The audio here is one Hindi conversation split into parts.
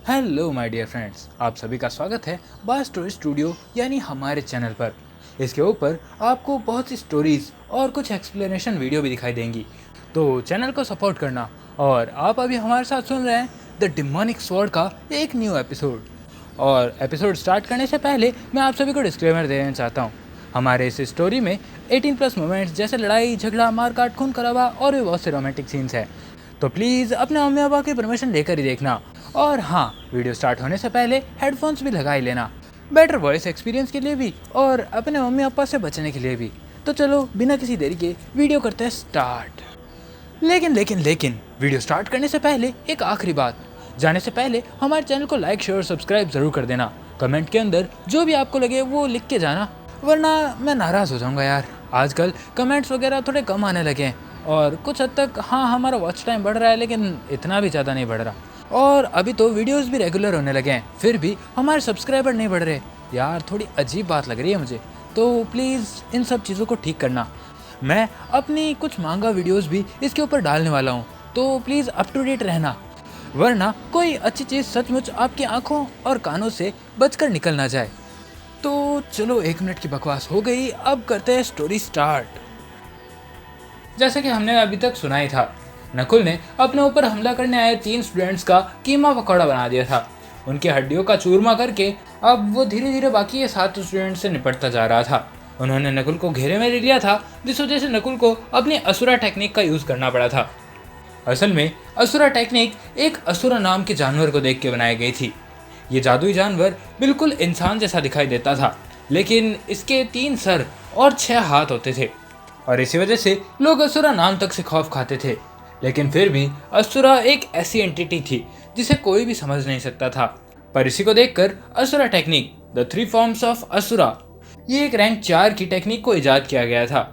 हेलो माय डियर फ्रेंड्स, आप सभी का स्वागत है बाय स्टोरी स्टूडियो यानी हमारे चैनल पर। इसके ऊपर आपको बहुत सी स्टोरीज और कुछ एक्सप्लेनेशन वीडियो भी दिखाई देंगी, तो चैनल को सपोर्ट करना। और आप अभी हमारे साथ सुन रहे हैं द डिमोनिक स्वॉर्ड का एक न्यू एपिसोड। और एपिसोड स्टार्ट करने से पहले मैं आप सभी को डिस्क्लेमर देना चाहता हूँ। हमारे इस स्टोरी में 18+ मोमेंट्स जैसे लड़ाई झगड़ा मारकाट खून खराबा और भी बहुत से रोमांटिक सीन्स हैं, तो प्लीज़ अपने मम्मी पापा की परमिशन लेकर ही देखना। और हाँ, वीडियो स्टार्ट होने से पहले हेडफोन्स भी लगा ही लेना, बेटर वॉइस एक्सपीरियंस के लिए भी और अपने मम्मी पापा से बचने के लिए भी। तो चलो बिना किसी देरी के वीडियो करते हैं स्टार्ट। लेकिन वीडियो स्टार्ट करने से पहले एक आखिरी बात, जाने से पहले हमारे चैनल को लाइक शेयर और सब्सक्राइब ज़रूर कर देना। कमेंट के अंदर जो भी आपको लगे वो लिख के जाना, वरना मैं नाराज़ हो जाऊँगा यार। आजकल कमेंट्स वगैरह थोड़े कम आने लगे हैं और कुछ हद तक हाँ हमारा वॉच टाइम बढ़ रहा है, लेकिन इतना भी ज़्यादा नहीं बढ़ रहा। और अभी तो वीडियोस भी रेगुलर होने लगे हैं, फिर भी हमारे सब्सक्राइबर नहीं बढ़ रहे यार। थोड़ी अजीब बात लग रही है मुझे, तो प्लीज़ इन सब चीज़ों को ठीक करना। मैं अपनी कुछ मांगा वीडियोस भी इसके ऊपर डालने वाला हूँ, तो प्लीज़ अप टू डेट रहना, वरना कोई अच्छी चीज़ सचमुच आपकी आँखों और कानों से बचकर निकल ना जाए। तो चलो 1 मिनट की बकवास हो गई, अब करते हैं स्टोरी स्टार्ट। जैसे कि हमने अभी तक सुना ही था, नकुल ने अपने ऊपर हमला करने आए 3 स्टूडेंट्स का कीमा पकौड़ा बना दिया था। उनकी हड्डियों का चूरमा करके अब वो धीरे धीरे बाकी 7 स्टूडेंट्स से निपटता जा रहा था। उन्होंने नकुल को घेरे में ले लिया था, जिस वजह से नकुल को अपनी असुरा टेक्निक का यूज़ करना पड़ा था। असल में असुरा टेक्निक एक असुरा नाम के जानवर को देख के बनाई गई थी। ये जादुई जानवर बिल्कुल इंसान जैसा दिखाई देता था, लेकिन इसके 3 सर और 6 हाथ होते थे, और इसी वजह से लोग असुरा नाम तक से खौफ खाते थे। लेकिन फिर भी असुरा एक ऐसी एंटिटी थी जिसे कोई भी समझ नहीं सकता था। पर इसी को देखकर Asura technique, the 3 forms of Asura, ये एक रैंक 4 की टेक्निक को इजाद किया गया था।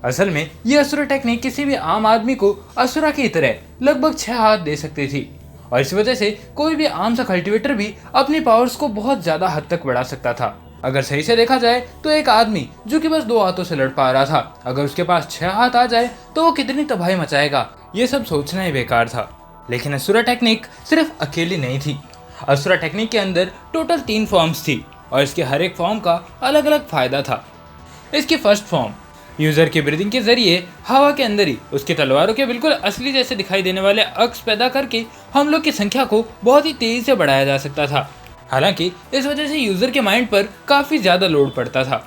असल में ये असुरा टेक्निक किसी भी आम आदमी को असुरा की तरह लगभग 6 हाथ दे सकती थी, और इस वजह से कोई भी आम सा कल्टिवेटर भी अपनी पावर्स को बहुत ज़्यादा हद तक बढ़ा सकता था। अगर सही से देखा जाए तो एक आदमी जो कि बस 2 हाथों से लड़ पा रहा था, अगर उसके पास 6 हाथ आ जाए तो वो कितनी तबाही मचाएगा, ये सब सोचना ही बेकार था। लेकिन असुरा टेक्निक सिर्फ अकेली नहीं थी। असुरा टेक्निक के अंदर टोटल 3 फॉर्म्स थी, और इसके हर एक फॉर्म का अलग अलग फायदा था। इसकी फर्स्ट फॉर्म, यूजर की ब्रीदिंग के जरिए हवा के अंदर ही उसकी तलवारों के बिल्कुल असली जैसे दिखाई देने वाले अक्स पैदा करके हमलों की संख्या को बहुत ही तेजी से बढ़ाया जा सकता था। हालांकि इस वजह से यूजर के माइंड पर काफी ज्यादा लोड पड़ता था।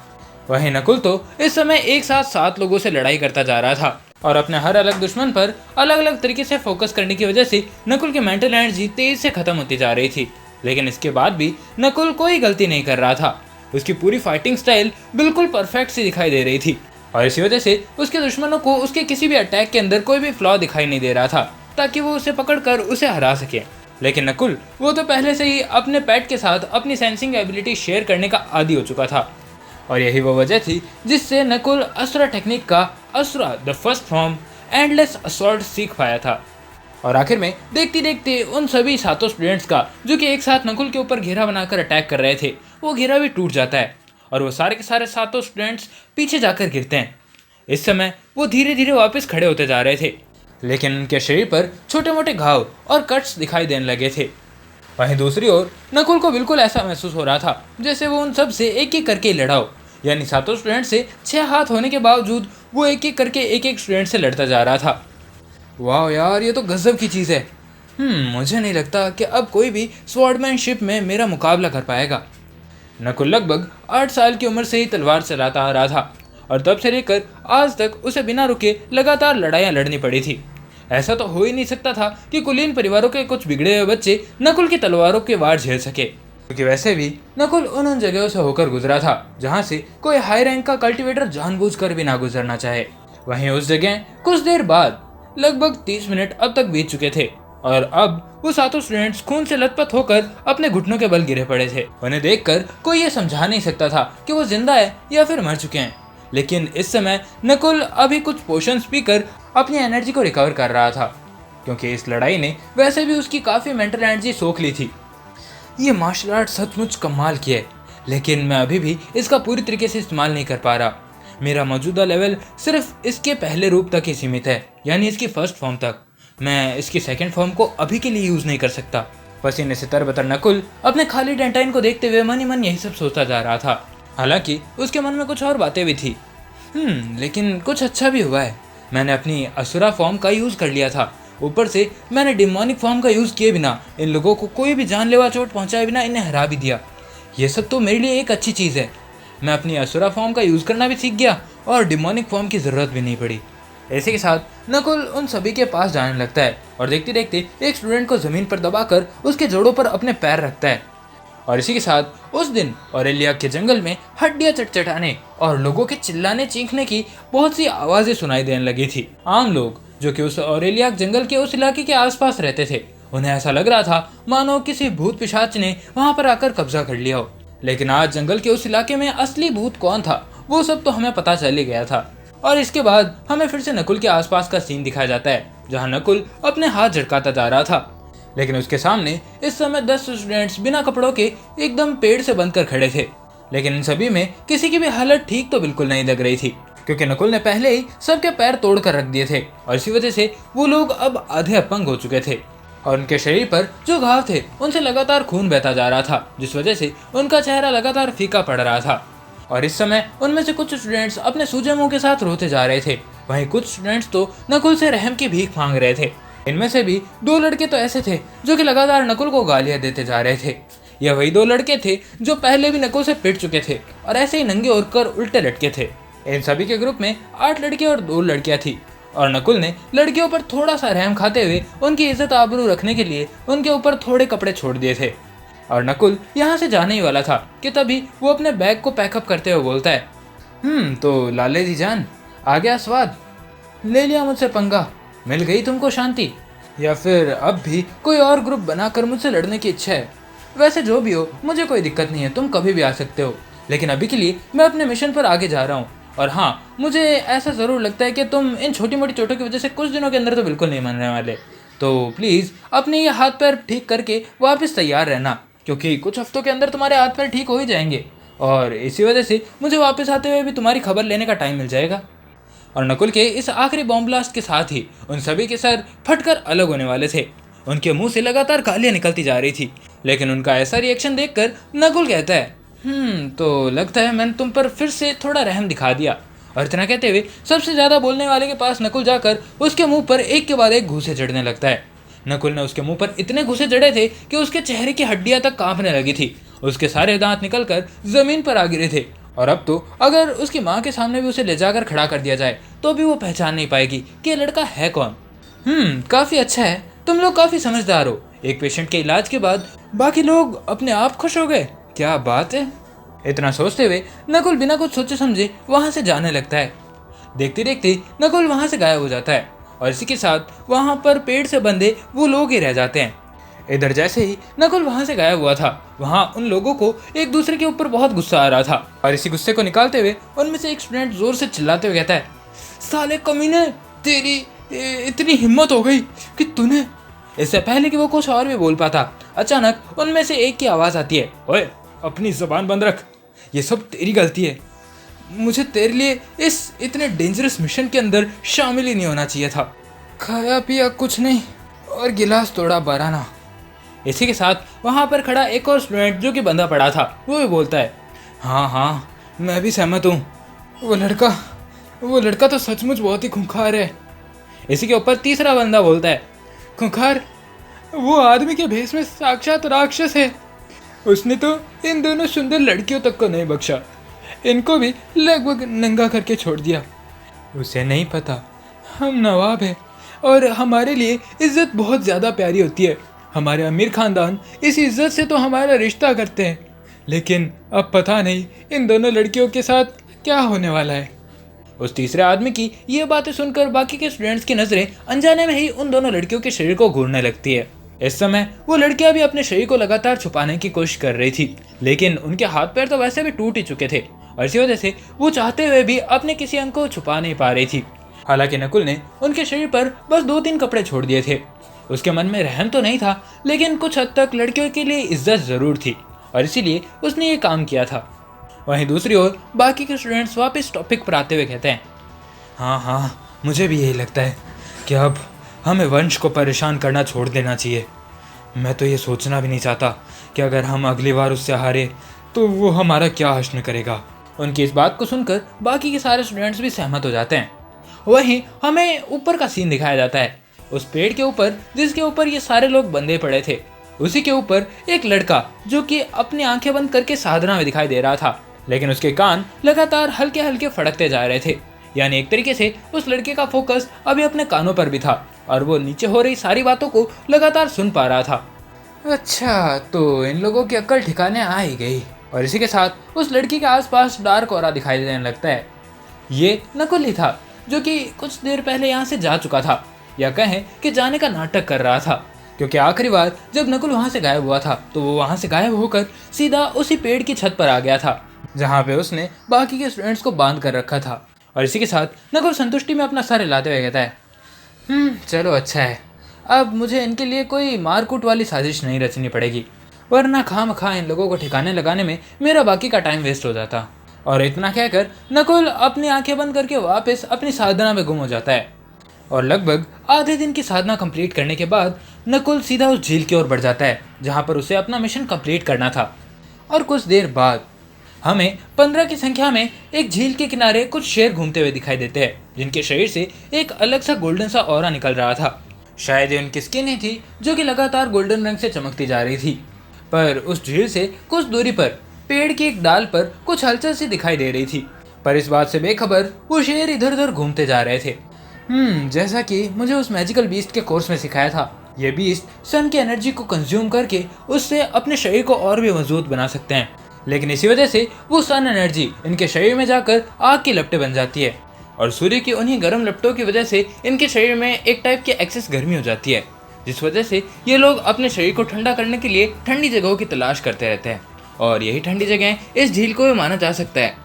वहीं नकुल तो इस समय एक साथ 7 लोगों से लड़ाई करता जा रहा था, और अपने हर अलग दुश्मन पर अलग अलग तरीके से फोकस करने की वजह से नकुल की मेंटल एनर्जी तेज से खत्म होती जा रही थी। लेकिन इसके बाद भी नकुल कोई गलती नहीं कर रहा था। उसकी पूरी फाइटिंग स्टाइल बिल्कुल परफेक्ट सी दिखाई दे रही थी, और इसी वजह से उसके दुश्मनों को उसके किसी भी अटैक के अंदर कोई भी फ्लॉ दिखाई नहीं दे रहा था, ताकि वो उसे पकड़कर उसे हरा सके। लेकिन नकुल वो तो पहले से ही अपने पेट के साथ अपनी सेंसिंग एबिलिटी शेयर करने का आदी हो चुका था, और यही वो वजह थी जिससे नकुल असुरा टेक्निक का Asura the first form endless assault सीख पाया था। और आखिर में देखते देखते उन सभी 7 स्टूडेंट्स का जो कि एक साथ नकुल के ऊपर घेरा बनाकर अटैक कर रहे थे, वो घेरा भी टूट जाता है, और वो सारे के सारे 7 स्टूडेंट्स पीछे जाकर गिरते हैं। इस समय वो धीरे धीरे वापस खड़े होते जा रहे थे, लेकिन उनके शरीर पर छोटे मोटे घाव और कट्स दिखाई देने लगे थे। वहीं दूसरी ओर नकुल को बिल्कुल ऐसा महसूस हो रहा था जैसे वो उन सब से एक एक करके लड़ा हो, यानी 7 स्टूडेंट से 6 हाथ होने के बावजूद वो एक एक करके एक स्टूडेंट से लड़ता जा रहा था। वाह यार, ये तो गजब की चीज़ है। मुझे नहीं लगता कि अब कोई भी स्वॉर्डमैनशिप में मेरा मुकाबला कर पाएगा। नकुल लगभग 8 साल की उम्र से ही तलवार चलाता आ रहा था, और तब से लेकर आज तक उसे बिना रुके लगातार लड़ाइयाँ लड़नी पड़ी थी। ऐसा तो हो ही नहीं सकता था कि कुलीन परिवारों के कुछ बिगड़े हुए बच्चे नकुल की तलवारों के वार झेल सके, क्योंकि वैसे भी नकुल उन जगहों से होकर गुजरा था जहाँ से कोई हाई रैंक का कल्टिवेटर जानबूझकर भी ना गुजरना चाहे। वहीं उस जगह कुछ देर बाद लगभग 30 मिनट अब तक बीत चुके थे, और अब वो 7 स्टूडेंट्स खून से लथपथ होकर अपने घुटनों के बल गिरे पड़े थे। उन्हें देखकर कोई ये समझा नहीं सकता था कि वो जिंदा है या फिर मर चुके हैं। लेकिन इस समय नकुल अभी कुछ पोशंस पीकर अपनी एनर्जी को रिकवर कर रहा था, क्योंकि इस लड़ाई ने वैसे भी उसकी काफ़ी मेंटल एनर्जी सोख ली थी। ये मार्शल आर्ट सचमुच कमाल की है, लेकिन मैं अभी भी इसका पूरी तरीके से इस्तेमाल नहीं कर पा रहा। मेरा मौजूदा लेवल सिर्फ इसके पहले रूप तक ही सीमित है, यानी इसकी फर्स्ट फॉर्म तक। मैं इसकी सेकंड फॉर्म को अभी के लिए यूज़ नहीं कर सकता, पसीने से तरबतर नकुल अपने खाली डेंटाइन को देखते हुए मन ही मन यही सब सोचता जा रहा था। हालांकि उसके मन में कुछ और बातें भी थी। लेकिन कुछ अच्छा भी हुआ है। मैंने अपनी असुरा फॉर्म का यूज़ कर लिया था। ऊपर से मैंने डिमोनिक फॉर्म का यूज़ किए बिना इन लोगों को कोई भी जानलेवा चोट पहुंचाए बिना इन्हें हरा भी दिया। ये सब तो मेरे लिए एक अच्छी चीज़ है। मैं अपनी असुरा फॉर्म का यूज़ करना भी सीख गया और डिमोनिक फॉर्म की ज़रूरत भी नहीं पड़ी। इसी के साथ नकुल उन सभी के पास जाने लगता है और देखते देखते एक स्टूडेंट को ज़मीन पर दबाकर उसके जोड़ों पर अपने पैर रखता है। और इसी के साथ उस दिन ऑरेलिया के जंगल में हड्डियां चटचटाने और लोगों के चिल्लाने चीखने की बहुत सी आवाज़ें सुनाई देने लगी थी। आम लोग जो कि उस ऑरेलिया जंगल के उस इलाके के आसपास रहते थे, उन्हें ऐसा लग रहा था मानो किसी भूत पिशाच ने वहां पर आकर कब्जा कर लिया हो। लेकिन आज जंगल के उस इलाके में असली भूत कौन था वो सब तो हमें पता चल ही गया था। और इसके बाद हमें फिर से नकुल के आसपास का सीन दिखाया जाता है जहां नकुल अपने हाथ झटकाता जा रहा था। लेकिन उसके सामने इस समय 10 स्टूडेंट्स बिना कपड़ों के एकदम पेड़ से बंधकर खड़े थे। लेकिन इन सभी में किसी की भी हालत ठीक तो बिल्कुल नहीं लग रही थी, क्योंकि नकुल ने पहले ही सबके पैर तोड़ कर रख दिए थे और इसी वजह से वो लोग अब आधे अपंग हो चुके थे और उनके शरीर पर जो घाव थे उनसे लगातार खून बहता जा रहा था, जिस वजह से उनका चेहरा लगातार फीका पड़ रहा था। और इस समय उनमें से कुछ स्टूडेंट्स अपने सूजे मुंह के साथ रोते जा रहे थे, वहीं कुछ स्टूडेंट्स तो नकुल से रहम की भीख मांग रहे थे। इनमें से भी 2 लड़के तो ऐसे थे जो कि लगातार नकुल को गालियां देते जा रहे थे। यह वही 2 लड़के थे जो पहले भी नकुल से पिट चुके थे और ऐसे ही नंगे होकर उल्टे लटके थे। इन सभी के ग्रुप में 8 लड़के और 2 लड़कियां थी और नकुल ने लड़कियों पर थोड़ा सा रहम खाते हुए उनकी इज्जत आबरू रखने के लिए उनके ऊपर थोड़े कपड़े छोड़ दिए थे। और नकुल यहाँ से जाने ही वाला था कि तभी वो अपने बैग को पैकअप करते हुए बोलता है, तो लाले जी जान, आ गया स्वाद, ले लिया मुझसे पंगा, मिल गई तुमको शांति, या फिर अब भी कोई और ग्रुप बनाकर मुझसे लड़ने की इच्छा है? वैसे जो भी हो मुझे कोई दिक्कत नहीं है, तुम कभी भी आ सकते हो, लेकिन अभी के लिए मैं अपने मिशन पर आगे जा रहा हूँ। और हाँ, मुझे ऐसा ज़रूर लगता है कि तुम इन छोटी मोटी चोटों की वजह से कुछ दिनों के अंदर तो बिल्कुल नहीं मरने वाले, तो प्लीज़ अपने ये हाथ पैर ठीक करके वापस तैयार रहना, क्योंकि कुछ हफ्तों के अंदर तुम्हारे हाथ पैर ठीक हो ही जाएंगे और इसी वजह से मुझे वापस आते हुए भी तुम्हारी खबर लेने का टाइम मिल जाएगा। और नकुल के इस आखिरी बॉम्ब ब्लास्ट के साथ ही उन सभी के सर फटकर अलग होने वाले थे। उनके मुंह से लगातार गालियां निकलती जा रही थी, लेकिन उनका ऐसा रिएक्शन देखकर नकुल कहता है, तो लगता है मैंने तुम पर फिर से थोड़ा रहम दिखा दिया। और इतना कहते हुए सबसे ज़्यादा बोलने वाले के पास नकुल जाकर उसके मुंह पर एक के बाद एक घूंसे चढ़ने लगता है। नकुल ने उसके मुंह पर इतने घूंसे चढ़े थे कि उसके चेहरे की हड्डियां तक कांपने लगी थी। उसके सारे दांत निकलकर जमीन पर आ गिरे थे और अब तो अगर उसकी माँ के सामने भी उसे ले जाकर खड़ा कर दिया जाए तो भी वो पहचान नहीं पाएगी कि ये लड़का है कौन। काफ़ी अच्छा है, तुम लोग काफ़ी समझदार हो। एक पेशेंट के इलाज के बाद बाकी लोग अपने आप खुश हो गए, क्या बात है। इतना सोचते हुए नकुल बिना कुछ सोचे समझे वहाँ से जाने लगता है। देखते देखते नकुल वहाँ से गायब हो जाता है और इसी के साथ वहाँ पर पेड़ से बंधे वो लोग ही रह जाते हैं। इधर जैसे ही नकुल वहाँ से गायब हुआ था, वहाँ उन लोगों को एक दूसरे के ऊपर बहुत गुस्सा आ रहा था और इसी गुस्से को निकालते हुए उनमें से एक स्टूडेंट जोर से चिल्लाते हुए कहता है, साले कमीने, तेरी इतनी हिम्मत हो गई कि तूने। इससे पहले कि वो कुछ और भी बोल पाता, अचानक उनमें से एक की आवाज़ आती है, ओए अपनी ज़बान बंद रख, ये सब तेरी गलती है, मुझे तेरे लिए इस इतने डेंजरस मिशन के अंदर शामिल ही नहीं होना चाहिए था। खाया पिया कुछ नहीं और गिलास तोड़ा बराना। इसी के साथ वहाँ पर खड़ा एक और स्टूडेंट जो कि बंधा पड़ा था वो भी बोलता है, हाँ मैं भी सहमत हूँ, वो लड़का तो सचमुच बहुत ही खूंखार है। इसी के ऊपर तीसरा बंदा बोलता है, खूंखार? वो आदमी के भेष में साक्षात राक्षस है, उसने तो इन दोनों सुंदर लड़कियों तक को नहीं बख्शा, इनको भी लगभग नंगा करके छोड़ दिया। उसे नहीं पता हम नवाब हैं और हमारे लिए इज्जत बहुत ज़्यादा प्यारी होती है। हमारे अमीर खानदान इस इज्जत से तो हमारा रिश्ता करते हैं, लेकिन अब पता नहीं इन दोनों लड़कियों के साथ क्या होने वाला है। उस तीसरे आदमी की ये बातें सुनकर बाकी के स्टूडेंट्स की नज़रें अनजाने में ही उन दोनों लड़कियों के शरीर को घूरने लगती है। इस समय वो लड़कियां भी अपने शरीर को लगातार छुपाने की कोशिश कर रही थी, लेकिन उनके हाथ पैर तो वैसे भी टूट ही चुके थे और इसी वजह से वो चाहते हुए भी अपने किसी अंग को छुपा नहीं पा रही थी। हालांकि नकुल ने उनके शरीर पर बस 2-3 कपड़े छोड़ दिए थे। उसके मन में रहम तो नहीं था, लेकिन कुछ हद तक लड़कियों के लिए इज्जत ज़रूर थी और इसीलिए उसने ये काम किया था। वहीं दूसरी ओर बाकी के स्टूडेंट्स वापस टॉपिक पर आते हुए कहते हैं, हाँ मुझे भी यही लगता है कि अब हमें वंश को परेशान करना छोड़ देना चाहिए। मैं तो ये सोचना भी नहीं चाहता कि अगर हम अगली बार उससे हारे तो वो हमारा क्या हश्र करेगा। उनकी इस बात को सुनकर बाकी के सारे स्टूडेंट्स भी सहमत हो जाते हैं। वहीं हमें ऊपर का सीन दिखाया जाता है। उस पेड़ के ऊपर जिसके ऊपर ये सारे लोग बंधे पड़े थे, उसी के ऊपर एक लड़का जो कि अपनी आंखें बंद करके साधना में दिखाई दे रहा था, लेकिन उसके कान लगातार हल्के हल्के फड़कते जा रहे थे। यानी एक तरीके से उस लड़के का फोकस अभी अपने कानों पर भी था और वो नीचे हो रही सारी बातों को लगातार सुन पा रहा था। अच्छा, तो इन लोगों की अक्ल ठिकाने आ ही गई। और इसी के साथ उस लड़की के आसपास डार्क ऑरा दिखाई देने लगता है। ये नकुल ही था जो कि कुछ देर पहले यहाँ से जा चुका था, या कहें कि जाने का नाटक कर रहा था, क्योंकि आखिरी बार जब नकुल वहाँ से गायब हुआ था तो वो वहाँ से गायब होकर सीधा उसी पेड़ की छत पर आ गया था जहाँ पे उसने बाकी के स्टूडेंट्स को बांध कर रखा था। और इसी के साथ नकुल संतुष्टि में अपना सर हिलाते हुए कहता है, चलो अच्छा है, अब मुझे इनके लिए कोई मारकूट वाली साजिश नहीं रचनी पड़ेगी, वरना खामखा इन लोगों को ठिकाने लगाने में मेरा बाकी का टाइम वेस्ट हो जाता। और इतना कहकर नकुल अपनी आंखें बंद करके वापस अपनी साधना में गुम हो जाता है। और लगभग आधे दिन की साधना कंप्लीट करने के बाद नकुल सीधा उस झील की ओर बढ़ जाता है जहाँ पर उसे अपना मिशन कंप्लीट करना था। और कुछ देर बाद हमें 15 की संख्या में एक झील के किनारे कुछ शेर घूमते हुए दिखाई देते हैं, जिनके शरीर से एक अलग सा गोल्डन सा ऑरा निकल रहा था। शायद ये उनकी स्किन ही थी जो कि लगातार गोल्डन रंग से चमकती जा रही थी। पर उस झील से कुछ दूरी पर पेड़ की एक डाल पर कुछ हलचल सी दिखाई दे रही थी, पर इस बात से बेखबर वो शेर इधर उधर घूमते जा रहे थे। जैसा कि मुझे उस मैजिकल बीस्ट के कोर्स में सिखाया था, ये बीस्ट सन की एनर्जी को कंज्यूम करके उससे अपने शरीर को और भी मजबूत बना सकते हैं, लेकिन इसी वजह से वो सन एनर्जी इनके शरीर में जाकर आग की लपटें बन जाती है और सूर्य की उन्हीं गर्म लपटों की वजह से इनके शरीर में एक टाइप की एक्सेस गर्मी हो जाती है, जिस वजह से ये लोग अपने शरीर को ठंडा करने के लिए ठंडी जगहों की तलाश करते रहते हैं। और यही ठंडी जगह इस झील को भी माना जा सकता है।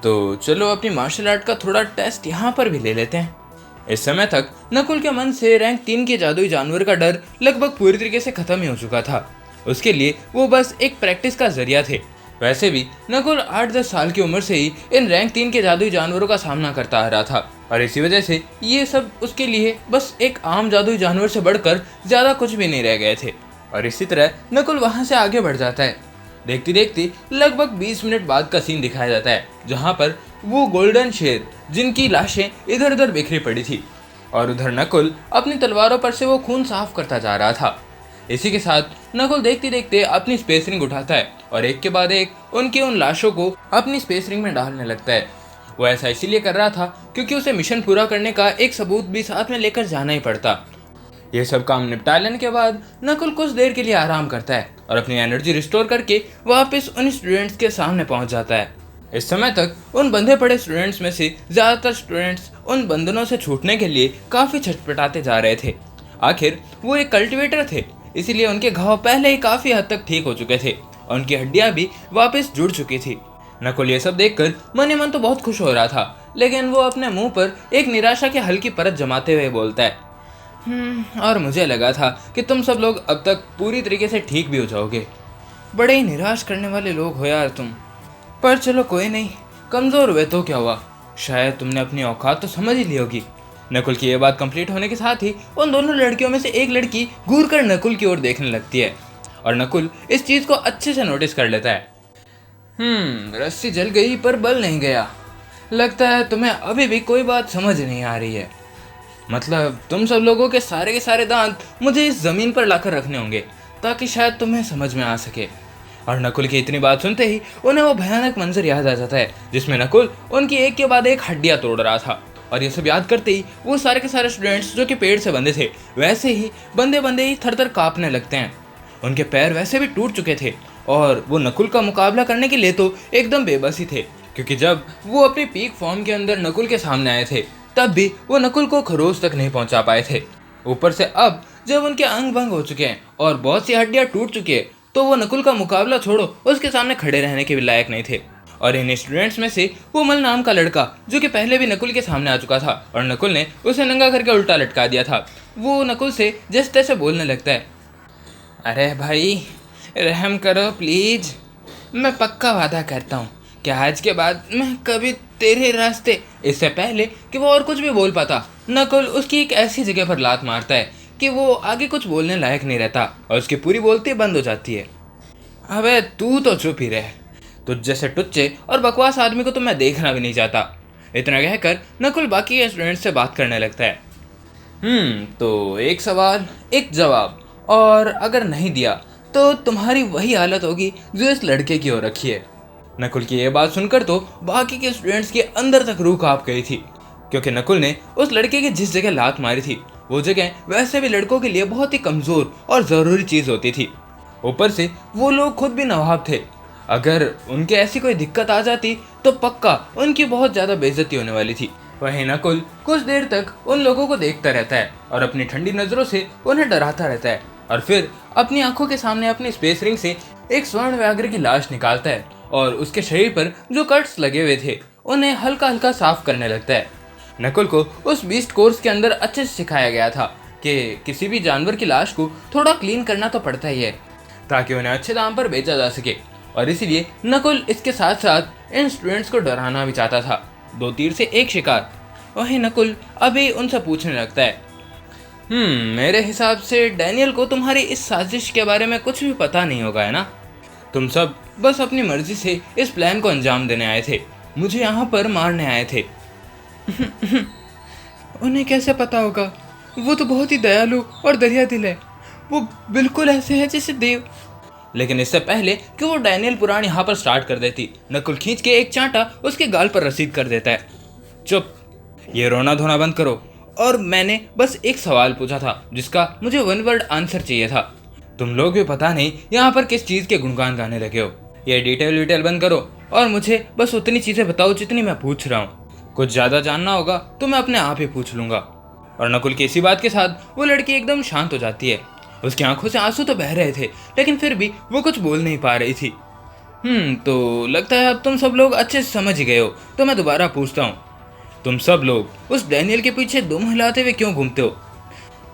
तो चलो अपनी मार्शल आर्ट का थोड़ा टेस्ट यहाँ पर भी ले लेते हैं। इस समय तक नकुल के मन से रैंक 3 के जादुई जानवर का डर लगभग पूरी तरीके से खत्म ही हो चुका था। उसके लिए वो बस एक प्रैक्टिस का जरिया थे। वैसे भी नकुल 8-10 साल की उम्र से ही इन रैंक 3 के जादुई जानवरों का सामना करता आ रहा था और इसी वजह से ये सब उसके लिए बस एक आम जादुई जानवर से बढ़कर ज़्यादा कुछ भी नहीं रह गए थे। और इसी तरह नकुल वहाँ से आगे बढ़ जाता है। देखते देखते लगभग 20 मिनट बाद का सीन दिखाया जाता है जहाँ पर वो गोल्डन शेर जिनकी लाशें इधर उधर बिखरी पड़ी थी और उधर नकुल अपनी तलवारों पर से वो खून साफ करता जा रहा था। इसी के साथ नकुल देखते देखते अपनी स्पेस रिंग उठाता है और एक के बाद एक उनकी उन लाशों को अपनी स्पेस रिंग में डालने लगता है। वो ऐसा इसीलिए कर रहा था क्योंकि उसे मिशन पूरा करने का एक सबूत भी साथ में लेकर जाना ही पड़ता। ये सब काम निपटा लेने के बाद नकुल कुछ देर के लिए आराम करता है और अपनी एनर्जी रिस्टोर करके वापस उन स्टूडेंट्स के सामने पहुंच जाता है। इस समय तक उन बंधे पड़े स्टूडेंट्स में से ज़्यादातर स्टूडेंट्स उन बंधनों से छूटने के लिए काफ़ी छटपटाते जा रहे थे। आखिर वो एक कल्टिवेटर थे, इसीलिए उनके घाव पहले ही काफ़ी हद तक ठीक हो चुके थे और उनकी हड्डियाँ भी वापस जुड़ चुकी थी। नकुल ये सब देखकर मन ही मन तो बहुत खुश हो रहा था, लेकिन वो अपने मुंह पर एक निराशा की हल्की परत जमाते हुए बोलता है, और मुझे लगा था कि तुम सब लोग अब तक पूरी तरीके से ठीक भी हो जाओगे। बड़े ही निराश करने वाले लोग हो यार तुम। पर चलो कोई नहीं, कमज़ोर हुए तो क्या हुआ, शायद तुमने अपनी औकात तो समझ ही ली होगी। नकुल की यह बात कंप्लीट होने के साथ ही उन दोनों लड़कियों में से एक लड़की घूर कर नकुल की ओर देखने लगती है और नकुल इस चीज़ को अच्छे से नोटिस कर लेता है। रस्सी जल गई पर बल नहीं गया। लगता है तुम्हें अभी भी कोई बात समझ नहीं आ रही है। मतलब तुम सब लोगों के सारे दांत मुझे इस ज़मीन पर लाकर रखने होंगे ताकि शायद तुम्हें समझ में आ सके। और नकुल की इतनी बात सुनते ही उन्हें वो भयानक मंजर याद आ जाता है जिसमें नकुल उनकी एक के बाद एक हड्डियाँ तोड़ रहा था। और ये सब याद करते ही वो सारे के सारे स्टूडेंट्स जो कि पेड़ से बंधे थे वैसे ही बंदे बंदे ही थर थर काँपने लगते हैं। उनके पैर वैसे भी टूट चुके थे और वो नकुल का मुकाबला करने के लिए तो एकदम बेबस ही थे, क्योंकि जब वो अपनी पीक फॉर्म के अंदर नकुल के सामने आए थे तब भी वो नकुल को खरोच तक नहीं पहुंचा पाए थे। ऊपर से अब जब उनके अंग भंग हो चुके हैं और बहुत सी हड्डियां टूट चुकी है तो वो नकुल का मुकाबला छोड़ो उसके सामने खड़े रहने के भी लायक नहीं थे। और इन स्टूडेंट्स में से वो मल नाम का लड़का जो कि पहले भी नकुल के सामने आ चुका था और नकुल ने उसे नंगा करके उल्टा लटका दिया था, वो नकुल से जैसे तैसे बोलने लगता है, अरे भाई रहम करो प्लीज़, मैं पक्का वादा करता हूँ कि आज के बाद मैं कभी तेरे रास्ते। इससे पहले कि वो और कुछ भी बोल पाता नकुल उसकी एक ऐसी जगह पर लात मारता है कि वो आगे कुछ बोलने लायक नहीं रहता और उसकी पूरी बोलती बंद हो जाती है। अबे तू तो चुप ही रह, तुझ जैसे टुच्चे और बकवास आदमी को तो मैं देखना भी नहीं चाहता। इतना कहकर नकुल बाकी के स्टूडेंट से बात करने लगता है। तो एक सवाल एक जवाब, और अगर नहीं दिया तो तुम्हारी वही हालत होगी जो इस लड़के की हो रखी है। नकुल की यह बात सुनकर तो बाकी के स्टूडेंट्स के अंदर तक रूह कांप गई थी, क्योंकि नकुल ने उस लड़के की जिस जगह लात मारी थी वो जगह वैसे भी लड़कों के लिए बहुत ही कमजोर और जरूरी चीज होती थी। ऊपर से वो लोग खुद भी नवाब थे, अगर उनके ऐसी कोई दिक्कत आ जाती तो पक्का उनकी बहुत ज्यादा बेइज्जती होने वाली थी। वहीं नकुल कुछ देर तक उन लोगों को देखता रहता है और अपनी ठंडी नजरों से उन्हें डराता रहता है, और फिर अपनी आंखों के सामने अपनी स्पेस रिंग से एक स्वर्ण व्याघ्र की लाश निकालता है और उसके शरीर पर जो कट्स लगे हुए थे उन्हें हल्का हल्का साफ करने लगता है। नकुल को उस बीस्ट कोर्स के अंदर अच्छे से सिखाया गया था कि किसी भी जानवर की लाश को थोड़ा क्लीन करना तो पड़ता ही है ताकि उन्हें अच्छे दाम पर बेचा जा सके, और इसीलिए नकुल इसके साथ साथ इन स्टूडेंट्स को डराना भी चाहता था। दो तीर से एक शिकार। वहीं नकुल अभी उनसे पूछने लगता है, मेरे हिसाब से डैनियल को तुम्हारी इस साजिश के बारे में कुछ भी पता नहीं होगा, है ना? तुम सब बस अपनी मर्जी से इस प्लान को अंजाम देने आए थे, मुझे यहाँ पर मारने आए थे। उन्हें कैसे पता होगा? वो तो बहुत ही दयालु और दरिया दिल है, वो बिल्कुल ऐसे है जैसे देव। लेकिन इससे पहले कि वो डैनियल पुराण यहाँ पर स्टार्ट कर देती, नकुल खींच के एक चांटा उसके गाल पर रसीद कर देता है। चुप, ये रोना धोना बंद करो, और मैंने बस एक सवाल पूछा था जिसका मुझे वन वर्ड आंसर चाहिए था। तुम लोग भी पता नहीं यहाँ पर किस चीज़ के गुणगान गाने लगे हो। ये डिटेल बंद करो और मुझे बस उतनी चीज़ें बताओ जितनी मैं पूछ रहा हूँ। कुछ ज़्यादा जानना होगा तो मैं अपने आप ही पूछ लूँगा। और नकुल की इसी बात के साथ वो लड़की एकदम शांत हो जाती है। उसकी आंखों से आंसू तो बह रहे थे, लेकिन फिर भी वो कुछ बोल नहीं पा रही थी। तो लगता है अब तुम सब लोग अच्छे से समझ ही गए हो, तो मैं दोबारा पूछता हूँ, तुम सब लोग उस डैनियल के पीछे दुम हिलाते हुए क्यों घूमते हो?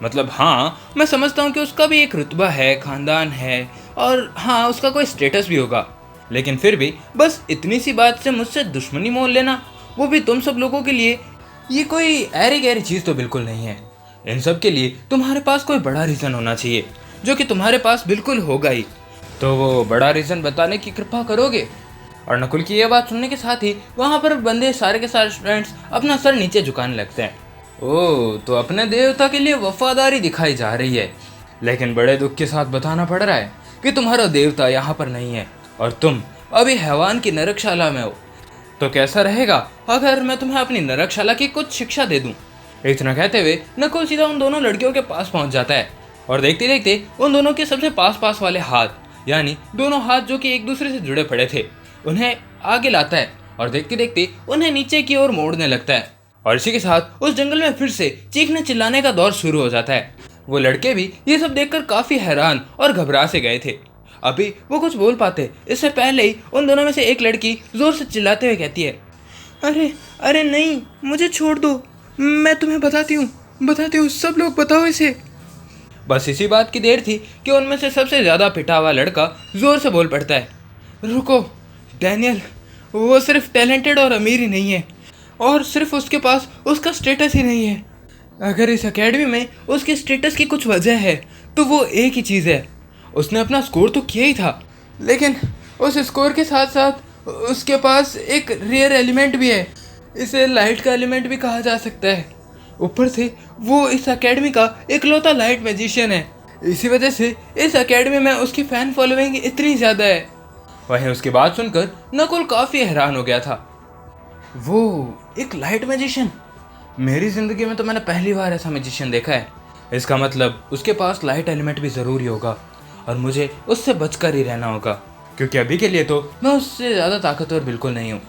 मतलब हाँ, मैं समझता हूँ कि उसका भी एक रुतबा है, खानदान है, और हाँ उसका कोई स्टेटस भी होगा, लेकिन फिर भी बस इतनी सी बात से मुझसे दुश्मनी मोल लेना, वो भी तुम सब लोगों के लिए, ये कोई ऐरी गहरी चीज़ तो बिल्कुल नहीं है। इन सब के लिए तुम्हारे पास कोई बड़ा रीज़न होना चाहिए, जो कि तुम्हारे पास बिल्कुल होगा ही। तो वो बड़ा रीज़न बताने की कृपा करोगे? और नकुल की यह बात सुनने के साथ ही वहाँ पर बंदे सारे के सारे स्टूडेंट्स अपना सर नीचे झुकाने लगते हैं। ओह, तो अपने देवता के लिए वफादारी दिखाई जा रही है, लेकिन बड़े दुख के साथ बताना पड़ रहा है कि तुम्हारा देवता यहाँ पर नहीं है और तुम अभी हैवान की नरकशाला में हो। तो कैसा रहेगा अगर मैं तुम्हें अपनी नरकशाला की कुछ शिक्षा दे दूं? इतना कहते हुए नकुल सीधा उन दोनों लड़कियों के पास पहुंच जाता है और देखते देखते उन दोनों के सबसे पास वाले हाथ, यानी दोनों हाथ जो कि एक दूसरे से जुड़े पड़े थे, उन्हें आगे लाता है और देखते देखते उन्हें नीचे की ओर मोड़ने लगता है। और इसी के साथ उस जंगल में फिर से चीखने चिल्लाने का दौर शुरू हो जाता है। वो लड़के भी ये सब देखकर काफी हैरान और घबरा से गए थे। अभी वो कुछ बोल पाते इससे पहले ही उन दोनों में से एक लड़की जोर से चिल्लाते हुए कहती है, अरे अरे नहीं, मुझे छोड़ दो, मैं तुम्हें बताती हूँ, सब लोग बताओ इसे। बस इसी बात की देर थी कि उनमें से सबसे ज्यादा पिटा हुआ लड़का जोर से बोल पड़ता है, रुको डैनियल, वो सिर्फ टैलेंटेड और अमीर ही नहीं है, और सिर्फ उसके पास उसका स्टेटस ही नहीं है। अगर इस एकेडमी में उसके स्टेटस की कुछ वजह है तो वो एक ही चीज़ है, उसने अपना स्कोर तो किया ही था, लेकिन उस स्कोर के साथ साथ उसके पास एक रेयर एलिमेंट भी है, इसे लाइट का एलिमेंट भी कहा जा सकता है। ऊपर से वो इस एकेडमी का इकलौता लाइट मैजिशियन है, इसी वजह से इस एकेडमी में उसकी फ़ैन फॉलोइंग इतनी ज़्यादा है। वहीं उसकी बात सुनकर नकुल काफ़ी हैरान हो गया था। वो एक लाइट मैजिशियन? मेरी ज़िंदगी में तो मैंने पहली बार ऐसा मैजिशियन देखा है। इसका मतलब उसके पास लाइट एलिमेंट भी ज़रूरी होगा और मुझे उससे बचकर ही रहना होगा, क्योंकि अभी के लिए तो मैं उससे ज़्यादा ताकतवर बिल्कुल नहीं हूँ।